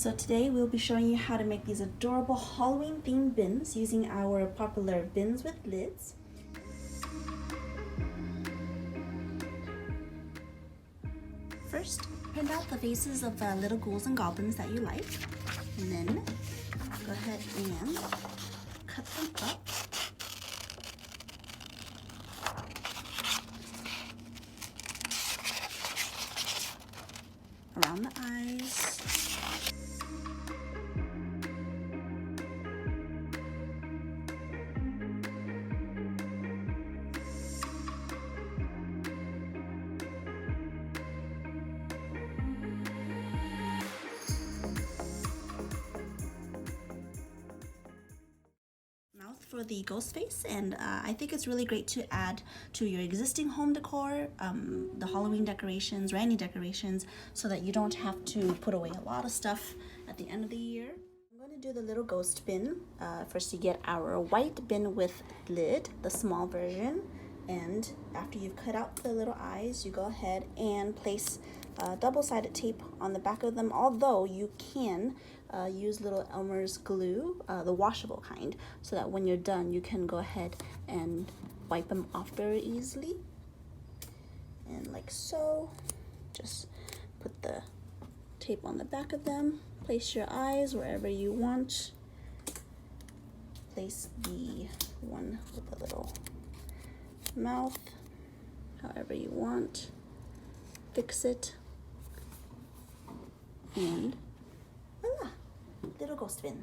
So today we'll be showing you how to make these adorable Halloween themed bins using our popular bins with lids. First, print out the faces of the little ghouls and goblins that you like, and then go ahead and cut them up. Around the eyes. Mouth for the ghost face, and I think it's really great to add to your existing home decor, the Halloween decorations or any decorations, so that you don't have to put away a lot of stuff at the end of the year. I'm going to do the little ghost bin. First you get our white bin with lid, the small version, and after you've cut out the little eyes, you go ahead and place double-sided tape on the back of them, although you can use little Elmer's glue, the washable kind, so that when you're done you can go ahead and wipe them off very easily. And like so, just put the tape on the back of them, place your eyes wherever you want, place the one with the little mouth however you want, fix it, and voila, little ghost bin.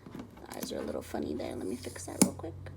The eyes are a little funny there. Let me fix that real quick.